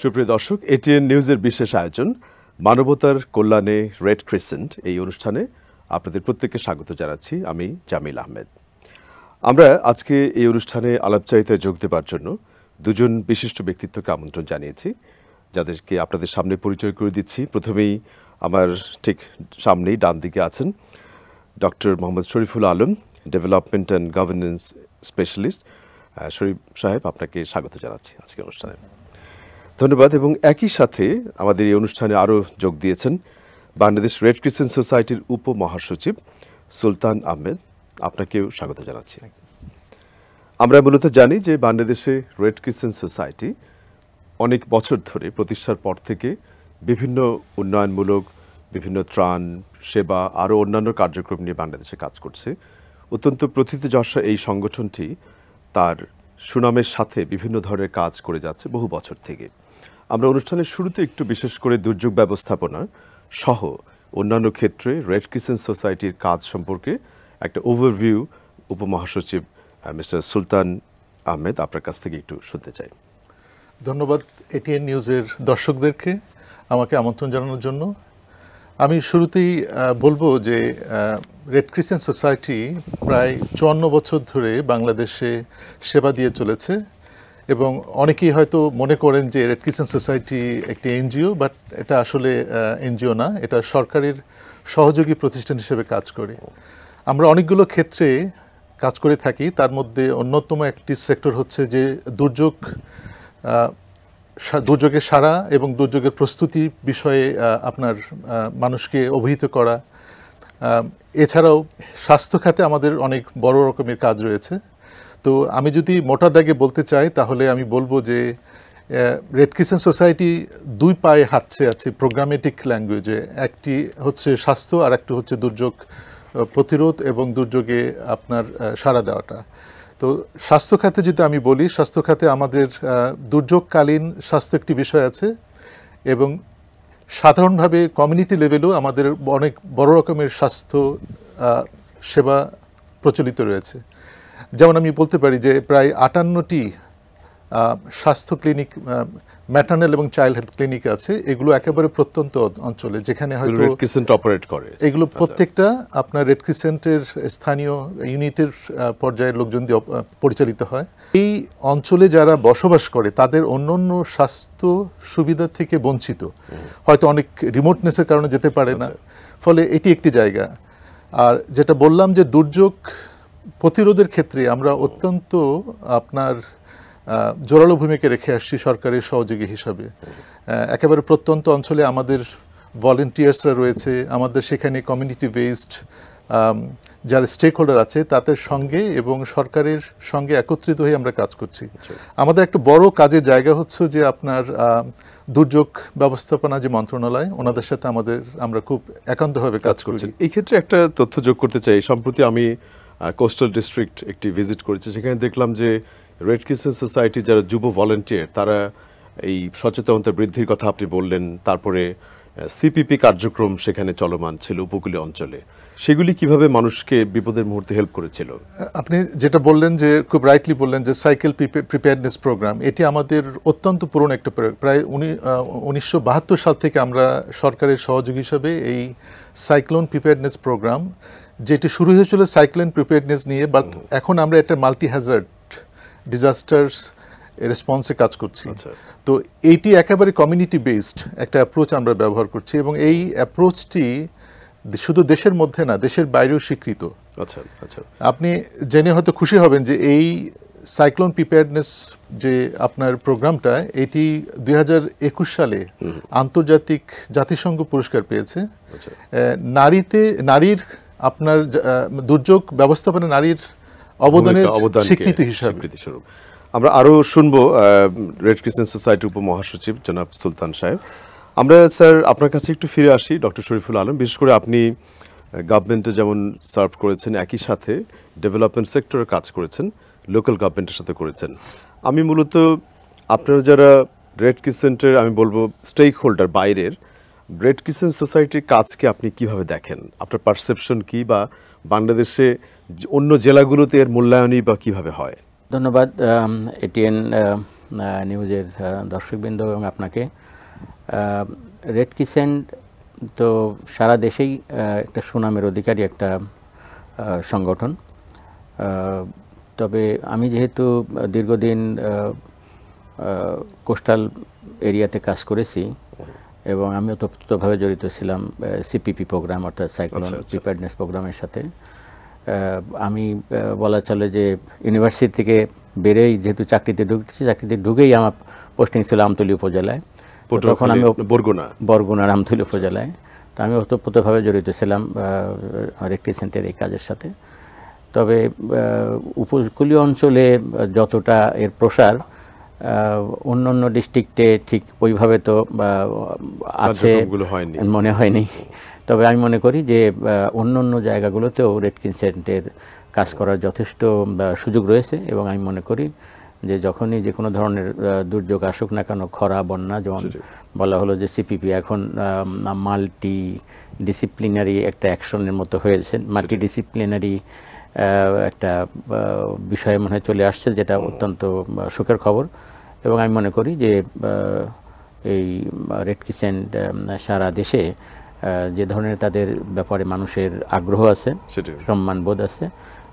সুপ্রিয় দর্শক, এটিএন নিউজের বিশেষ আয়োজন মানবতার কল্যাণে রেড ক্রিসেন্ট এই অনুষ্ঠানে আপনাদের প্রত্যেককে স্বাগত জানাচ্ছি। আমি জামিল আহমেদ। আমরা আজকে এই অনুষ্ঠানে আলাপচারিতায় যোগ দেবার জন্য দুজন বিশিষ্ট ব্যক্তিত্বকে আমন্ত্রণ জানিয়েছি, যাদেরকে আপনাদের সামনে পরিচয় করে দিচ্ছি। প্রথমেই আমার ঠিক সামনেই ডান দিকে আছেন doctor Mohammad Shariful Alam, development and governance specialist. Sharif সাহেব, আপনাকে স্বাগত জানাচ্ছি আজকের অনুষ্ঠানে। ধন্যবাদ। এবং একই সাথে আমাদের এই অনুষ্ঠানে আরও যোগ দিয়েছেন বাংলাদেশ রেড ক্রিসেন্ট সোসাইটির উপমহাসচিব সুলতান আহমেদ, আপনাকেও স্বাগত জানাচ্ছি। আমরা মূলত জানি যে বাংলাদেশে রেড ক্রিসেন্ট সোসাইটি অনেক বছর ধরে প্রতিষ্ঠার পর থেকে বিভিন্ন উন্নয়নমূলক, বিভিন্ন ত্রাণ সেবা আরও অন্যান্য কার্যক্রম নিয়ে বাংলাদেশে কাজ করছে। অত্যন্ত প্রথিতযশা এই সংগঠনটি তার সুনামের সাথে বিভিন্ন ধরনের কাজ করে যাচ্ছে বহু বছর থেকে। আমরা অনুষ্ঠানের শুরুতে একটু বিশেষ করে দুর্যোগ ব্যবস্থাপনা সহ অন্যান্য ক্ষেত্রে রেড ক্রিসেন্ট সোসাইটির কাজ সম্পর্কে একটা ওভারভিউ উপমহাসচিব মিস্টার সুলতান আহমেদ আপনার কাছ থেকে একটু শুনতে চাই। ধন্যবাদ এটিএন নিউজের দর্শকদেরকে আমাকে আমন্ত্রণ জানানোর জন্য। আমি শুরুতেই বলবো যে রেড ক্রিসেন্ট সোসাইটি প্রায় 54 বছর ধরে বাংলাদেশে সেবা দিয়ে চলেছে, এবং অনেকেই হয়তো মনে করেন যে রেড ক্রিসেন্ট সোসাইটি একটি এনজিও, বাট এটা আসলে এনজিও না, এটা সরকারের সহযোগী প্রতিষ্ঠান হিসেবে কাজ করে। আমরা অনেকগুলো ক্ষেত্রে কাজ করে থাকি, তার মধ্যে অন্যতম একটি সেক্টর হচ্ছে যে দুর্যোগের সাড়া এবং দুর্যোগের প্রস্তুতি বিষয়ে আপনার মানুষকে অবহিত করা। এছাড়াও স্বাস্থ্য খাতে আমাদের অনেক বড় রকমের কাজ রয়েছে। তো আমি যদি মোটা দাগে বলতে চাই তাহলে আমি বলবো যে রেড ক্রিসেন্ট সোসাইটি দুই পায়ে হাঁটছে আছে প্রোগ্রামেটিক ল্যাঙ্গুয়েজে। একটি হচ্ছে স্বাস্থ্য আর একটি হচ্ছে দুর্যোগ প্রতিরোধ এবং দুর্যোগে আপনার সাড়া দেওয়াটা। তো স্বাস্থ্য খাতে যদি আমি বলি, স্বাস্থ্য খাতে আমাদের দুর্যোগকালীন স্বাস্থ্য একটি বিষয় আছে, এবং সাধারণভাবে কমিউনিটি লেভেলেও আমাদের অনেক বড় রকমের স্বাস্থ্য সেবা প্রচলিত রয়েছে। যেমন আমি বলতে পারি যে প্রায় 58টি স্বাস্থ্য ক্লিনিক, ম্যাটার্নাল এবং চাইল্ড হেলথ ক্লিনিক আছে। এগুলো একেবারে প্রত্যন্ত অঞ্চলে, যেখানে হয়তো রেড ক্রিসেন্ট অপারেট করে। এগুলো প্রত্যেকটা আপনার রেড ক্রিসেন্টের স্থানীয় ইউনিটের পর্যায়ের লোকজন দিয়ে পরিচালিত হয়। এই অঞ্চলে যারা বসবাস করে তাদের অন্যান্য স্বাস্থ্য সুবিধা থেকে বঞ্চিত, হয়তো অনেক রিমোটনেসের কারণে যেতে পারে না, ফলে এটি একটি জায়গা। আর যেটা বললাম যে দুর্যোগ প্রতিরোধের ক্ষেত্রে আমরা অত্যন্ত আপনার জোরালো ভূমিকা রেখে আসছি সরকারের সহযোগী হিসাবে। একেবারে প্রত্যন্ত অঞ্চলে আমাদের ভলেন্টিয়ার্সরা রয়েছে, আমাদের সেখানে কমিউনিটি বেসড যারা স্টেক হোল্ডার আছে তাদের সঙ্গে এবং সরকারের সঙ্গে একত্রিত হয়ে আমরা কাজ করছি। আমাদের একটা বড় কাজের জায়গা হচ্ছে যে আপনার দুর্যোগ ব্যবস্থাপনা যে মন্ত্রণালয়, ওনাদের সাথে আমরা খুব একান্তভাবে কাজ করছি। এই ক্ষেত্রে একটা তথ্য যোগ করতে চাই। সম্প্রতি আমি কোস্টাল ডিস্ট্রিক্ট একটি ভিজিট করেছি, সেখানে দেখলাম যে রেড ক্রিসেন্ট সোসাইটি যারা যুব ভলেন্টিয়ার, তারা এই সচেতনতা বৃদ্ধির কথা আপনি বললেন, তারপরে সিপিপি কার্যক্রম সেখানে চলমান ছিল উপকূলীয় অঞ্চলে, সেগুলি কিভাবে মানুষকে বিপদের মুহূর্তে হেল্প করেছিল? আপনি যেটা বললেন যে খুব রাইটলি বললেন যে সাইকেল প্রিপেয়ারনেস প্রোগ্রাম, এটি আমাদের অত্যন্ত পুরনো একটা প্রায় 1972 সাল থেকে আমরা সরকারের সহযোগী হিসাবে এই সাইক্লোন প্রিপেয়ারনেস প্রোগ্রাম, যেটি শুরু হয়েছিল সাইক্লোন প্রিপেয়ারনেস নিয়ে, বাট এখন আমরা একটা মাল্টি হ্যাজার্ড ডিজাস্টার্স রেসপন্সে কাজ করছি। তো এইটি একেবারে কমিউনিটি বেসড একটা অ্যাপ্রোচ আমরা ব্যবহার করছি, এবং এই অ্যাপ্রোচটি শুধু দেশের মধ্যে না, দেশের বাইরেও স্বীকৃত। আপনি জেনে হয়তো খুশি হবেন যে এই সাইক্লোন প্রিপেয়ারনেস যে আপনার প্রোগ্রামটা, এটি 2021 সালে আন্তর্জাতিক জাতিসংঘ পুরস্কার পেয়েছে। নারীর আপনার দুর্যোগ ব্যবস্থাপনা নারীর অবদানের স্বীকৃতি স্বরূপ। আমরা আরও শুনবো রেড ক্রিসেন্ট সোসাইটির উপমহাসচিব জনাব সুলতান সাহেব। আমরা স্যার আপনার কাছে একটু ফিরে আসি, ডক্টর শরীফুল আলম। বিশেষ করে আপনি গভর্নমেন্টে যেমন সার্ভ করেছেন, একই সাথে ডেভেলপমেন্ট সেক্টরে কাজ করেছেন, লোকাল গভর্নমেন্টের সাথে করেছেন। আমি মূলত আপনারা যারা রেড ক্রিসেন্টের আমি বলবো স্টেক হোল্ডার বাইরের, রেড ক্রিসেন্ট সোসাইটির কাজকে আপনি কিভাবে দেখেন? আপনার পারসেপশন কি, বা বাংলাদেশে অন্য জেলাগুলোতে এর মূল্যায়নই বা কিভাবে হয়? ধন্যবাদ এটিএন নিউজের দর্শকবৃন্দ এবং আপনাকে। রেড ক্রিসেন্ট তো সারা দেশেই একটা সুনামের অধিকারী একটা সংগঠন। তবে আমি যেহেতু দীর্ঘদিন কোস্টাল এরিয়াতে কাজ করেছি এবং আমি ওতপ্রোতভাবে জড়িত ছিলাম সিপিপি প্রোগ্রাম অর্থাৎ সাইক্লোন প্রিপেয়ারনেস প্রোগ্রামের সাথে। আমি বলা চলে যে ইউনিভার্সিটি থেকে বেরেই যেহেতু চাকরিতে ঢুকেই আমার পোস্টিং ছিল আমতলী উপজেলায়। তখন আমি বরগুনার আমতলী উপজেলায়, তো আমি ওতপ্রোতভাবে জড়িত ছিলাম রেড ক্রিসেন্টের এই কাজের সাথে। তবে উপকূলীয় অঞ্চলে যতটা এর প্রসার অন্য ডিস্ট্রিক্টে ঠিক ওইভাবে তো আছে মনে হয়নি। তবে আমি মনে করি যে অন্য জায়গাগুলোতেও রেড ক্রিসেন্টের কাজ করার যথেষ্ট সুযোগ রয়েছে এবং আমি মনে করি যে যখনই যে কোনো ধরনের দুর্যোগ আসুক না কেন, খরা, বন্যা, যেমন বলা হলো যে সিপিপি এখন মাল্টি ডিসিপ্লিনারি একটা অ্যাকশনের মতো হয়েছে, মাল্টি ডিসিপ্লিনারি একটা বিষয়ে মনে হয় চলে আসছে, যেটা অত্যন্ত সুখের খবর। এবং আমি মনে করি যে এই রেড ক্রিসেন্ট সারা দেশে যে ধরনের তাদের ব্যাপারে মানুষের আগ্রহ আছে, সম্মানবোধ আছে,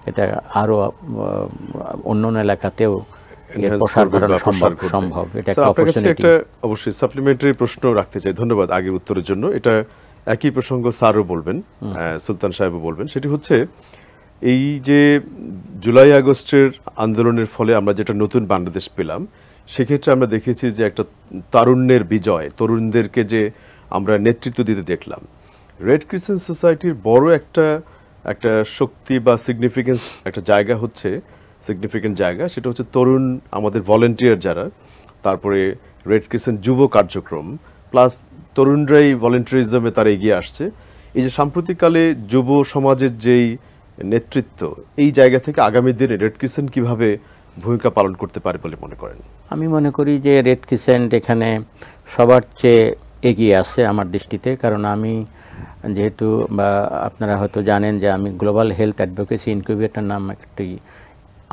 এটা আরও অন্য এলাকাতেও প্রসার ঘটানো সম্ভব। এটা একটা অপরচুনিটি। একটা অবশ্যই সাপ্লিমেন্টারি প্রশ্ন রাখতে চাই, ধন্যবাদ আগের উত্তরের জন্য। এটা একই প্রসঙ্গ স্যারও বলবেন, সুলতান সাহেবও বলবেন। সেটি হচ্ছে এই যে জুলাই আগস্টের আন্দোলনের ফলে আমরা যেটা নতুন বাংলাদেশ পেলাম, সেক্ষেত্রে আমরা দেখেছি যে একটা তারুণ্যের বিজয়, তরুণদেরকে যে আমরা নেতৃত্ব দিতে দেখলাম। রেড ক্রিসেন্ট সোসাইটির বড় একটা শক্তি বা সিগনিফিকেন্স একটা জায়গা হচ্ছে, সিগনিফিকেন্ট জায়গা, সেটা হচ্ছে তরুণ আমাদের ভলেন্টিয়ার যারা, তারপরে রেড ক্রিসেন্ট যুব কার্যক্রম, প্লাস তরুণরাই ভলেন্টিয়ারিজমে তারা এগিয়ে আসছে। এই যে সাম্প্রতিককালে যুব সমাজের যেই নেতৃত্ব, এই জায়গা থেকে আগামী দিনে রেড ক্রিসেন্ট কিভাবে ভূমিকা পালন করতে পারে বলে মনে করেন? আমি মনে করি যে রেড ক্রিসেন্ট এখানে সবার চেয়ে এগিয়ে আছে আমার দৃষ্টিতে। কারণ আমি যেহেতু আপনারা হয়তো জানেন যে আমি গ্লোবাল হেলথ অ্যাডভোকেসি ইনকিউবেটর নাম একটি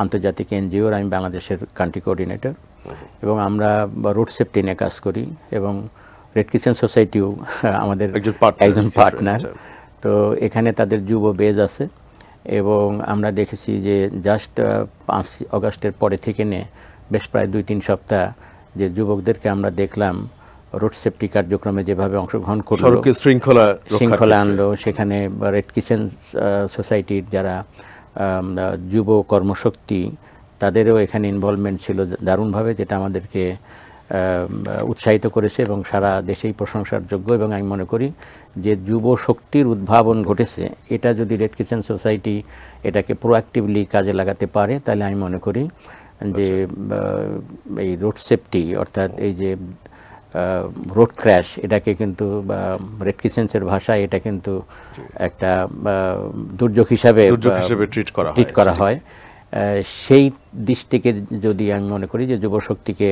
আন্তর্জাতিক এনজিওর আমি বাংলাদেশের কান্ট্রি কোঅর্ডিনেটর, এবং আমরা রোড সেফটি নিয়ে কাজ করি এবং রেড ক্রিসেন্ট সোসাইটিও আমাদের একজন পার্টনার। তো এখানে তাদের যুব বেজ আছে এবং আমরা দেখেছি যে জাস্ট 5 আগস্টের পরে থেকে নিয়ে বেশ প্রায় 2-3 সপ্তাহ যে যুবকদেরকে আমরা দেখলাম রোড সেফটি কার্যক্রমে যেভাবে অংশগ্রহণ করলো, শৃঙ্খলা আনলো, সেখানে রেড ক্রিসেন্ট সোসাইটির যারা যুব কর্মশক্তি তাদেরও এখানে ইনভলভমেন্ট ছিল দারুণভাবে, যেটা আমাদেরকে উৎসাহিত করেছে এবং সারা দেশেই প্রশংসার যোগ্য। এবং আমি মনে করি যে যুব শক্তির উদ্ভাবন ঘটেছে, এটা যদি রেড ক্রিসেন্ট সোসাইটি এটাকে প্রোঅ্যাক্টিভলি কাজে লাগাতে পারে, তাহলে আমি মনে করি যে এই রোড সেফটি অর্থাৎ এই যে রোড ক্র্যাশ, এটাকে কিন্তু রেড ক্রিসেন্টের ভাষায় এটা কিন্তু একটা দুর্যোগ হিসাবে ট্রিট করা হয়। সেই দিক থেকে যদি আমি মনে করি যে যুবশক্তিকে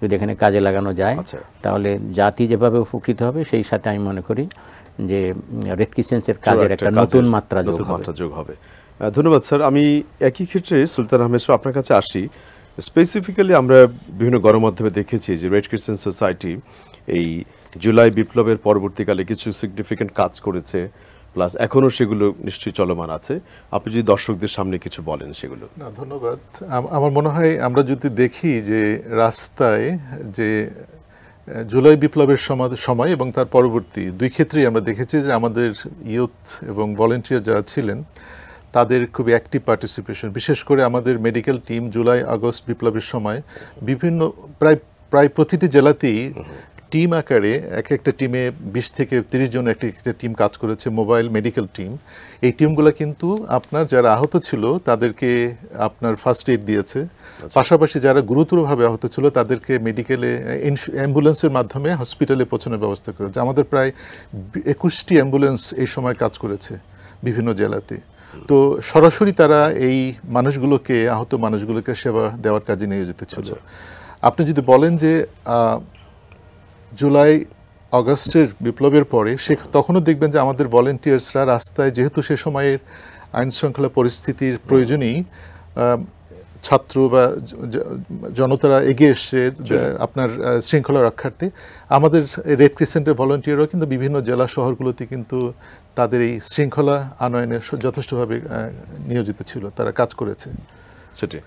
যদি এখানে কাজে লাগানো যায়, তাহলে জাতি যেভাবে উপকৃত হবে, সেই সাথে আমি মনে করি যে রেড ক্রিসেন্টের কাজের একটা নতুন মাত্রা যোগ হবে। ধন্যবাদ স্যার। আমি একই ক্ষেত্রে সুলতান আহমেদ আপনার কাছে আসি। স্পেসিফিক্যালি আমরা বিভিন্ন গণমাধ্যমে দেখেছি যে রেড ক্রিসেন্ট সোসাইটি এই জুলাই বিপ্লবের পরবর্তীকালে কিছু সিগনিফিকেন্ট কাজ করেছে, প্লাস এখনও সেগুলো নিশ্চয়ই চলমান আছে। আপনি যদি দর্শকদের সামনে কিছু বলেন সেগুলো। না, ধন্যবাদ। আমার মনে হয় আমরা যদি দেখি যে রাস্তায় যে জুলাই বিপ্লবের সময় এবং তার পরবর্তী দুই ক্ষেত্রেই আমরা দেখেছি যে আমাদের ইয়ুথ এবং ভলেন্টিয়ার যারা ছিলেন তাদের খুবই অ্যাক্টিভ পার্টিসিপেশন। বিশেষ করে আমাদের মেডিকেল টিম জুলাই আগস্ট বিপ্লবের সময় বিভিন্ন প্রায় প্রতিটি জেলাতেই টিম আকারে একটা টিমে 20 থেকে 30 জন একটা টিম কাজ করেছে, মোবাইল মেডিকেল টিম। এই টিমগুলো কিন্তু আপনার যারা আহত ছিল তাদেরকে আপনার ফার্স্ট এইড দিয়েছে, পাশাপাশি যারা গুরুতরভাবে আহত ছিল তাদেরকে মেডিকেলে অ্যাম্বুলেন্সের মাধ্যমে হসপিটালে পৌঁছানোর ব্যবস্থা করেছে। আমাদের প্রায় 21টি অ্যাম্বুলেন্স এই সময় কাজ করেছে বিভিন্ন জেলাতে। তো সরাসরি তারা এই মানুষগুলোকে, আহত মানুষগুলোকে সেবা দেওয়ার কাজে নিয়োজিত ছিল। আপনি যদি বলেন যে জুলাই আগস্টের বিপ্লবের পরে তখনও দেখবেন যে আমাদের ভলেন্টিয়ার্সরা রাস্তায়, যেহেতু সে সময়ের আইন শৃঙ্খলা পরিস্থিতির প্রয়োজনেই ছাত্র বা জনতারা এগিয়ে এসছে আপনার শৃঙ্খলা রক্ষার্থে। আমাদের রেড ক্রিসেন্টের ভলান্টিয়ারও কিন্তু বিভিন্ন জেলা শহরগুলোতে কিন্তু তাদের এই শৃঙ্খলা আনয়নে যথেষ্টভাবে নিয়োজিত ছিল, তারা কাজ করেছে। সেটি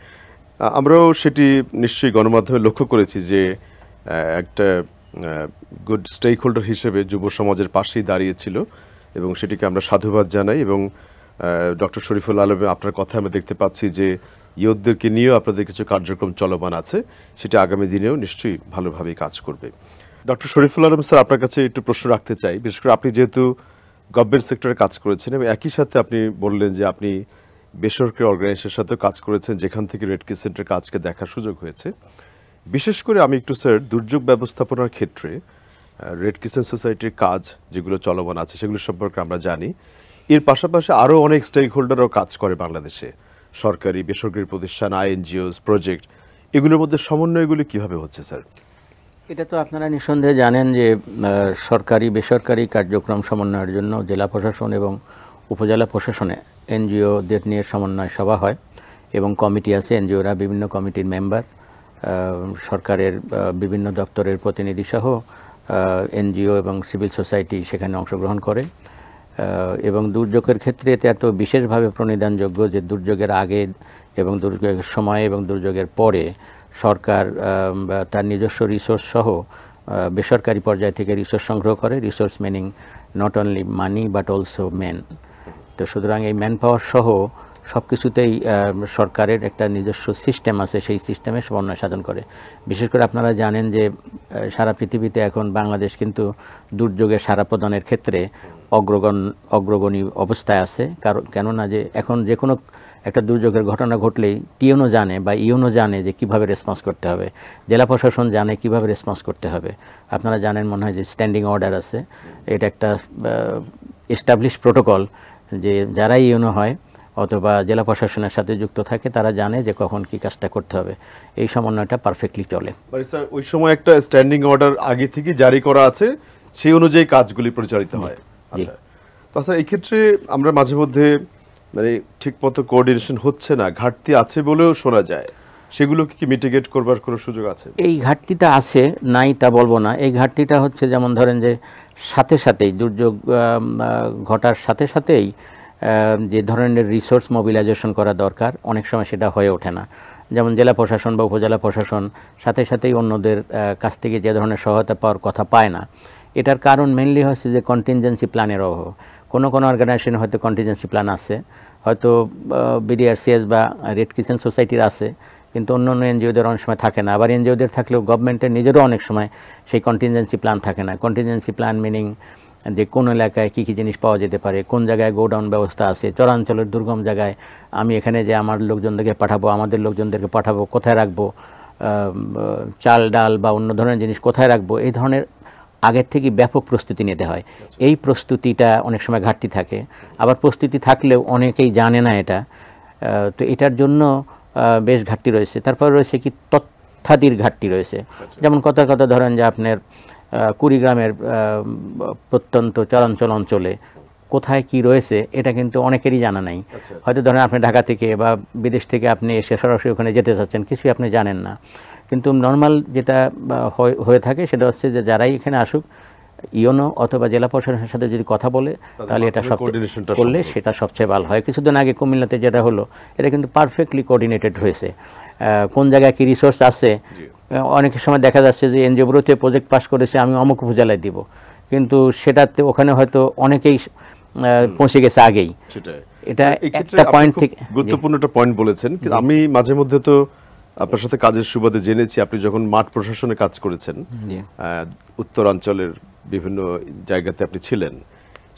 আমরাও সেটি নিশ্চয়ই গণমাধ্যমে লক্ষ্য করেছি যে একটা গুড স্টেক হোল্ডার হিসেবে যুব সমাজের পাশেই দাঁড়িয়েছিল এবং সেটিকে আমরা সাধুবাদ জানাই। এবং ডক্টর শরীফুল আলম, আপনার কথা আমরা দেখতে পাচ্ছি যে ইয়ুথদেরকে নিয়েও আপনাদের কিছু কার্যক্রম চলমান আছে, সেটা আগামী দিনেও নিশ্চয়ই ভালোভাবেই কাজ করবে। ডক্টর শরীফুল আলম স্যার, আপনার কাছে একটু প্রশ্ন রাখতে চাই। বিশেষ করে আপনি যেহেতু গভর্নমেন্ট সেক্টরে কাজ করেছেন এবং একই সাথে আপনি বললেন যে আপনি বেসরকারি অর্গানাইজেশনের সাথেও কাজ করেছেন, যেখান থেকে রেড ক্রিসেন্টের কাজকে দেখার সুযোগ হয়েছে। বিশেষ করে আমি একটু স্যার দুর্যোগ ব্যবস্থাপনার ক্ষেত্রে রেড ক্রিসেন্ট সোসাইটির কাজ যেগুলো চলমান আছে সেগুলো সম্পর্কে আমরা জানি। এর পাশাপাশি আরও অনেক স্টেক হোল্ডারও কাজ করে বাংলাদেশে, সরকারি বেসরকারি প্রতিষ্ঠান, আইএনজিওস, প্রজেক্ট, এগুলোর মধ্যে সমন্বয়গুলি কীভাবে হচ্ছে স্যার? এটা তো আপনারা নিঃসন্দেহে জানেন যে সরকারি বেসরকারি কার্যক্রম সমন্বয়ের জন্য জেলা প্রশাসন এবং উপজেলা প্রশাসনে এনজিওদের নিয়ে সমন্বয় সভা হয় এবং কমিটি আছে, এনজিওরা বিভিন্ন কমিটির মেম্বার, সরকারের বিভিন্ন দপ্তরের প্রতিনিধি সহ এনজিও এবং সিভিল সোসাইটি সেখানে অংশগ্রহণ করে। এবং দুর্যোগের ক্ষেত্রে এটা এত বিশেষভাবে প্রণিধানযোগ্য যে দুর্যোগের আগে এবং দুর্যোগের সময় এবং দুর্যোগের পরে সরকার তার নিজস্ব রিসোর্স সহ বেসরকারি পর্যায় থেকে রিসোর্স সংগ্রহ করে। Resource meaning not only money but also man. তো সুতরাং এই ম্যান পাওয়ার সহ সব কিছুতেই সরকারের একটা নিজস্ব সিস্টেম আছে, সেই সিস্টেমে সমন্বয় সাধন করে। বিশেষ করে আপনারা জানেন যে সারা পৃথিবীতে এখন বাংলাদেশ কিন্তু দুর্যোগে সাড়া প্রদানের ক্ষেত্রে অগ্রগণী অবস্থায় আছে। কেননা যে এখন যে কোনো একটা দুর্যোগের ঘটনা ঘটলেই টিএনও জানে বা ইউনো জানে যে কীভাবে রেসপন্স করতে হবে, জেলা প্রশাসন জানে কীভাবে রেসপন্স করতে হবে। আপনারা জানেন মনে হয় যে স্ট্যান্ডিং অর্ডার আছে, এটা একটা এস্টাবলিশ প্রোটোকল যে যারা ইউনো হয় অথবা জেলা প্রশাসনের সাথে যুক্ত থাকে তারা জানে যে কখন কি কাজটা করতে হবে। এই সমন্বয়টা পারফেক্টলি চলে। স্যার, ওই সময় একটা স্ট্যান্ডিং অর্ডার আগে থেকে জারি করা আছে, সেই অনুযায়ী কাজগুলি পরিচালিত হয়। আচ্ছা, তাছাড়া এই ক্ষেত্রে আমরা মাঝে মধ্যে মানে ঠিকমতো কোঅর্ডিনেশন হচ্ছে না, ঘাটতি আছে বলেও শোনা যায়, সেগুলোকে কি মিটিগেট করবার কোনো সুযোগ আছে? এই ঘাটতিটা আছে, নাই তা বলবো না। এই ঘাটতিটা হচ্ছে যেমন ধরেন যে সাথে সাথেই দুর্যোগ ঘটার সাথে সাথেই যে ধরনের রিসোর্স মোবিলাইজেশন করা দরকার অনেক সময় সেটা হয়ে ওঠে না। যেমন জেলা প্রশাসন বা উপজেলা প্রশাসন সাথে সাথেই অন্যদের কাছ থেকে যে ধরনের সহায়তা পাওয়ার কথা পায় না। এটার কারণ মেনলি হচ্ছে যে কন্টিনজেন্সি প্ল্যানের অভাব। কোনো অর্গানাইজেশন হয়তো কন্টিনজেন্সি প্ল্যান আছে, হয়তো বিডিআরসিএস বা রেড ক্রিসেন্ট সোসাইটির আছে, কিন্তু অন্য এনজিওদের অনেক সময় থাকে না। আবার এনজিওদের থাকলেও গভর্নমেন্টের নিজেরও অনেক সময় সেই কন্টিনজেন্সি প্ল্যান থাকে না। কন্টিনজেন্সি প্ল্যান মিনিং যে কোন এলাকায় কী কী জিনিস পাওয়া যেতে পারে, কোন জায়গায় গোডাউন ব্যবস্থা আছে, চরাঞ্চলের দুর্গম জায়গায় আমি এখানে যে আমার লোকজনদেরকে পাঠাবো, আমাদের লোকজনদেরকে পাঠাবো, কোথায় রাখবো, চাল ডাল বা অন্য ধরনের জিনিস কোথায় রাখবো, এই ধরনের আগের থেকে ব্যাপক প্রস্তুতি নিতে হয়। এই প্রস্তুতিটা অনেক সময় ঘাটতি থাকে। আবার প্রস্তুতি থাকলেও অনেকেই জানে না এটা। তো এটার জন্য বেশ ঘাটতি রয়েছে। তারপর রয়েছে কি তথ্যাদির ঘাটতি রয়েছে। যেমন কথা ধরেন যে আপনার কুড়িগ্রামের প্রত্যন্ত চরাঞ্চল অঞ্চলে কোথায় কি রয়েছে এটা কিন্তু অনেকেরই জানা নাই। হয়তো ধরেন আপনি ঢাকা থেকে বা বিদেশ থেকে আপনি এসে সরাসরি ওখানে যেতে চাচ্ছেন, কিছুই আপনি জানেন না। কিন্তু নর্মাল যেটা হয়ে থাকে সেটা হচ্ছে যে যারাই এখানে আসুক ইউনো অথবা জেলা প্রশাসনের সাথে যদি কথা বলে তাহলে এটা করলে সেটা সবচেয়ে ভালো হয়। কিছুদিন আগে কুমিল্লাতে যেটা হলো এটা কিন্তু পারফেক্টলি কোঅর্ডিনেটেড হয়েছে। কোন জায়গায় কি রিসোর্স আছে, অনেক সময় দেখা যাচ্ছে যে এনজিওগুলোতে প্রজেক্ট পাস করেছে আমি অমুক উপজেলায় দিব, কিন্তু সেটাতে ওখানে হয়তো অনেকেই পৌঁছে গেছে আগেই। এটা একটা পয়েন্ট থেকে গুরুত্বপূর্ণ একটা পয়েন্ট বলেছেন। কিন্তু আমি মাঝে মধ্যে তো আপনার সাথে কাজের সুবাদে জেনেছি আপনি যখন মাঠ প্রশাসনে কাজ করেছেন, উত্তরাঞ্চলের বিভিন্ন জায়গাতে আপনি ছিলেন,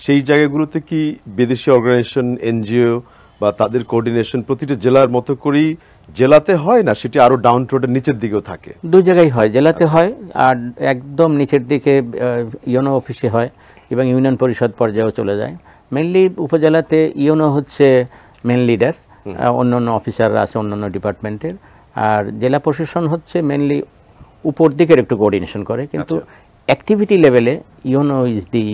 সেই জায়গাগুলোতে কি বিদেশি অর্গানাইজেশন, এনজিও বা তাদের কোঅর্ডিনেশন প্রতিটা জেলার মতো করেই জেলাতে হয় না, সেটি আরো ডাউন টু এর নিচের দিকেও থাকে? দুই জায়গায় হয়, জেলাতে হয় আর একদম নিচের দিকে ইউনো অফিসে হয় এবং ইউনিয়ন পরিষদ পর্যায়েও চলে যায়। মেনলি উপজেলাতে ইউনো হচ্ছে মেন লিডার, অন্যান্য অফিসাররা আছে অন্যান্য ডিপার্টমেন্টের, আর জেলা প্রশাসন হচ্ছে মেনলি উপর দিকের একটু কোঅর্ডিনেশন করে, কিন্তু অ্যাক্টিভিটি লেভেলে you know is the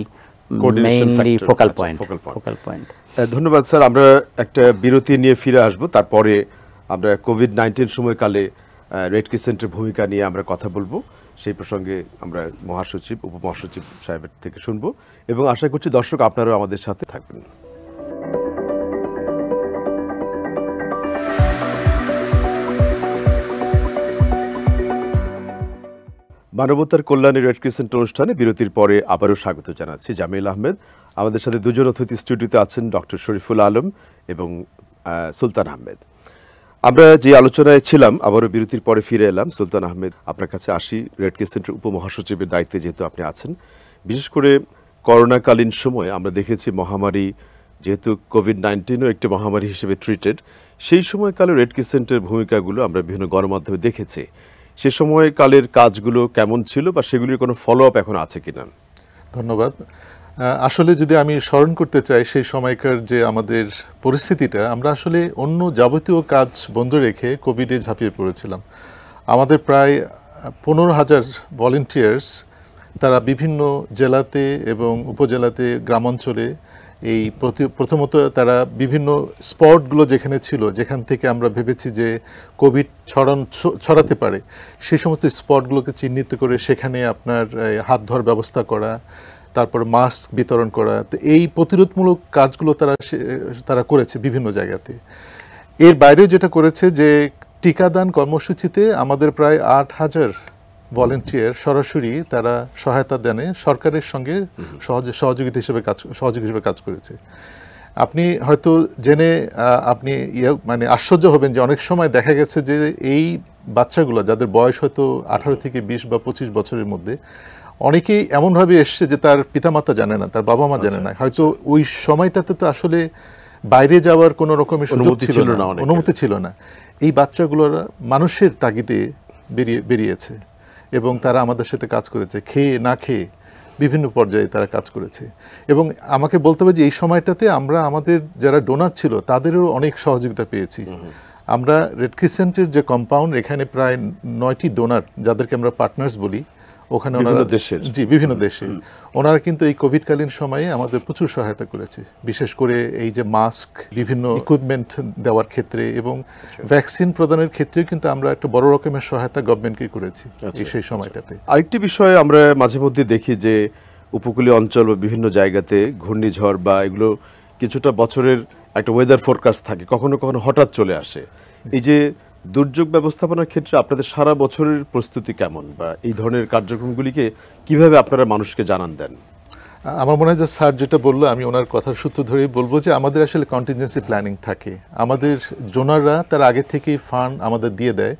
mainly focal point. ধন্যবাদ স্যার। আমরা একটা বিরতি নিয়ে ফিরে আসব, তারপরে আমরা কোভিড-19 সময়কালে রেড ক্রিসেন্টের ভূমিকা নিয়ে আমরা কথা বলবো। সেই প্রসঙ্গে আমরা মহাসচিব, উপমহাসচিব সাহেবের থেকে শুনবো এবং আশা করছি দর্শক আপনারাও আমাদের সাথে থাকবেন। মানবতার কল্যাণে রেড ক্রিসেন্ট অনুষ্ঠানে বিরতির পরে আবারও স্বাগত জানাচ্ছি জামিল আহমেদ। আমাদের সাথে দুজন অতিথি স্টুডিওতে আছেন, ডক্টর শরীফুল আলম এবং সুলতান আহমেদ। আমরা যে আলোচনায় ছিলাম আবারও বিরতির পরে ফিরে এলাম। সুলতান আহমেদ, আপনার কাছে আসি। রেড ক্রিসেন্টের উপমহাসচিবের দায়িত্বে যেহেতু আপনি আছেন, বিশেষ করে করোনাকালীন সময়ে আমরা দেখেছি মহামারী, যেহেতু কোভিড-19ও একটি মহামারী হিসেবে ট্রিটেড, সেই সময়কালে রেড ক্রিসেন্টের ভূমিকাগুলো আমরা বিভিন্ন গণমাধ্যমে দেখেছি। সে সময়কালের কাজগুলো কেমন ছিল বা সেগুলির কোনো ফলো আপ এখন আছে কিনা? ধন্যবাদ। আসলে যদি আমি স্মরণ করতে চাই সেই সময়কার যে আমাদের পরিস্থিতিটা, আমরা আসলে অন্য যাবতীয় কাজ বন্ধ রেখে কোভিডে ঝাঁপিয়ে পড়েছিলাম। আমাদের প্রায় 15,000 ভলেন্টিয়ার্স, তারা বিভিন্ন জেলাতে এবং উপজেলাতে, গ্রামাঞ্চলে এই প্রথমত তারা বিভিন্ন স্পটগুলো যেখানে ছিল, যেখান থেকে আমরা ভেবেছি যে কোভিড ছড়াতে পারে, সেই সমস্ত স্পটগুলোকে চিহ্নিত করে সেখানে আপনার হাত ধোয়ার ব্যবস্থা করা, তারপর মাস্ক বিতরণ করা। তো এই প্রতিরোধমূলক কাজগুলো তারা করেছে বিভিন্ন জায়গাতে। এর বাইরেও যেটা করেছে যে টিকাদান কর্মসূচিতে আমাদের প্রায় 8,000 ভলেন্টিয়ার সরাসরি তারা সহায়তা দেনে সরকারের সঙ্গে সহযোগী হিসেবে কাজ করেছে। আপনি হয়তো জেনে আপনি মানে আশ্চর্য হবেন যে অনেক সময় দেখা গেছে যে এই বাচ্চাগুলো যাদের বয়স হয়তো 18 থেকে 20 বা 25 বছরের মধ্যে, অনেকেই এমনভাবে এসছে যে তার পিতামাতা জানে না, তার বাবা মা জানে না। হয়তো ওই সময়টাতে তো আসলে বাইরে যাওয়ার কোনো রকমের অনুমতি ছিল না। এই বাচ্চাগুলোর মানুষের তাগিদে বেরিয়েছে এবং তারা আমাদের সাথে কাজ করেছে, খেয়ে না খেয়ে বিভিন্ন পর্যায়ে তারা কাজ করেছে। এবং আমাকে বলতে হবে যে এই সময়টাতে আমরা আমাদের যারা ডোনার ছিল তাদেরও অনেক সহযোগিতা পেয়েছি। আমরা রেড ক্রিসেন্টের যে কম্পাউন্ড, এখানে প্রায় 9টি ডোনার, যাদেরকে আমরা পার্টনার্স বলি, ওখানে বিভিন্ন দেশে ওনারা কিন্তু এই কোভিডকালীন সময়ে আমাদের প্রচুর সহায়তা করেছে। বিশেষ করে এই যে মাস্ক, বিভিন্ন ইকুইপমেন্ট দেওয়ার ক্ষেত্রে এবং ভ্যাকসিন প্রদানের ক্ষেত্রেও কিন্তু আমরা একটা বড় রকমের সহায়তা গভর্নমেন্টকে করেছি সেই সময়টাতে। আরেকটি বিষয় আমরা মাঝে মধ্যে দেখি যে উপকূলীয় অঞ্চল বা বিভিন্ন জায়গাতে ঘূর্ণিঝড় বা এগুলো কিছুটা বছরের একটা ওয়েদার ফোরকাস্ট থাকে, কখনো কখনো হঠাৎ চলে আসে। এই যে দুর্যোগ ব্যবস্থাপনার ক্ষেত্রে আপনাদের সারা বছরের প্রস্তুতি কেমন, বা এই ধরনের কার্যক্রমগুলিকে কিভাবে আপনারা মানুষকে জানান দেন? আমার মনে হয় যে স্যার যেটা বললো, আমি ওনার কথার সূত্র ধরেই বলবো যে আমাদের আসলে কন্টিনজেন্সি প্ল্যানিং থাকে। আমাদের ডোনাররা তার আগে থেকেই ফান্ড আমাদের দিয়ে দেয়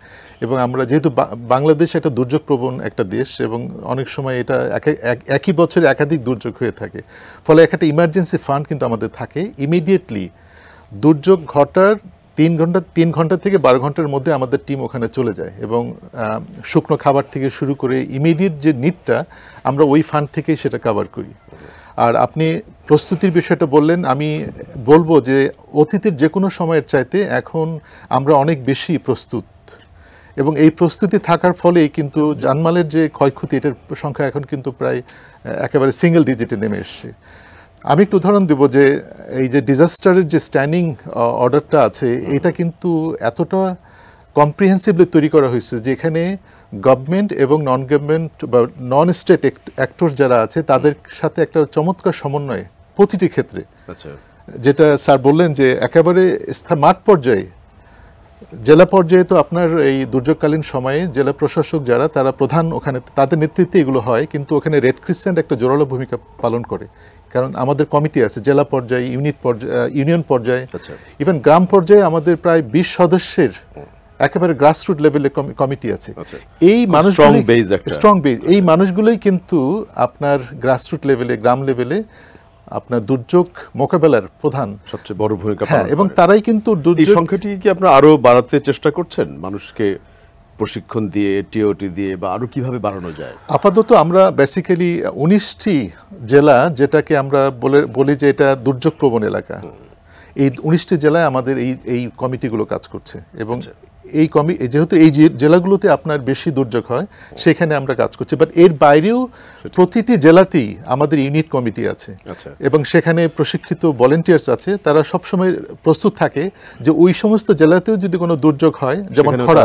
এবং আমরা যেহেতু বাংলাদেশ একটা দুর্যোগ প্রবণ একটা দেশ এবং অনেক সময় এটা একই বছরে একাধিক দুর্যোগ হয়ে থাকে, ফলে একটা ইমার্জেন্সি ফান্ড কিন্তু আমাদের থাকে। ইমিডিয়েটলি দুর্যোগ ঘটার 3 ঘন্টা থেকে 12 ঘন্টার মধ্যে আমাদের টিম ওখানে চলে যায় এবং শুকনো খাবার থেকে শুরু করে ইমিডিয়েট যে নিডটা আমরা ওই ফান্ড থেকেই সেটা কভার করি। আর আপনি প্রস্তুতির বিষয়টা বললেন, আমি বলবো যে অতীতের যে কোনো সময়ের চাইতে এখন আমরা অনেক বেশি প্রস্তুত এবং এই প্রস্তুতি থাকার ফলেই কিন্তু জানমালের যে ক্ষয়ক্ষতি, এটার সংখ্যা এখন কিন্তু প্রায় একেবারে সিঙ্গেল ডিজিটে নেমে এসছে। আমি একটু উদাহরণ দেব যে এই যে ডিজাস্টারের যে স্ট্যান্ডিং অর্ডারটা আছে, এটা কিন্তু এতটা কম্প্রিহেন্সিভলি তৈরি করা হয়েছে যে এখানে গভর্নমেন্ট এবং নন গভর্নমেন্ট বা নন স্টেট অ্যাক্টর যারা আছে তাদের সাথে একটা চমৎকার সমন্বয় প্রতিটি ক্ষেত্রে। যেটা স্যার বললেন যে একেবারে মাঠ পর্যায়ে, জেলা পর্যায়ে তো আপনার এই দুর্যোগকালীন সময়ে জেলা প্রশাসক যারা, তারা প্রধান, ওখানে তাদের নেতৃত্বে এগুলো হয়, কিন্তু ওখানে রেড ক্রিসেন্ট একটা জোরালো ভূমিকা পালন করে। কারণ আমাদের কমিটি আছে জেলা পর্যায়ে, ইউনিয়ন পর্যায়ে, ইভেন গ্রাম পর্যায়ে আমাদের প্রায় 20 সদস্যের একেবারে গ্রাসরুট লেভেলে কমিটি আছে। এই মানুষগুলো স্ট্রং বেজ, এই মানুষগুলোই কিন্তু আপনার গ্রাসরুট লেভেলে, গ্রাম লেভেলে আপনার দুর্যোগ মোকাবেলার প্রধান সবচেয়ে বড় ভূমিকা পালন করে। এবং তারাই কিন্তু এই সংখ্যাটি কি আপনারা আরো বাড়াতে চেষ্টা করছেন, মানুষকে প্রশিক্ষণ দিয়ে, টিওটি দিয়ে, বা আরো কিভাবে বাড়ানো যায়? আপাতত আমরা বেসিক্যালি 19টি জেলা, যেটাকে আমরা বলি যে এটা দুর্যোগ প্রবণ এলাকা, এই 19টি জেলায় আমাদের এই কমিটিগুলো কাজ করছে এবং যেহেতু এই জেলাগুলোতে আপনার বেশি দুর্যোগ হয় সেখানে আমরা কাজ করছি, বাট এর বাইরেও প্রতিটি জেলাতেই আমাদের ইউনিট কমিটি আছে এবং সেখানে প্রশিক্ষিত ভলেন্টিয়ার্স আছে, তারা সবসময় প্রস্তুত থাকে যে ওই সমস্ত জেলাতেও যদি কোনো দুর্যোগ হয় যেমন খরা,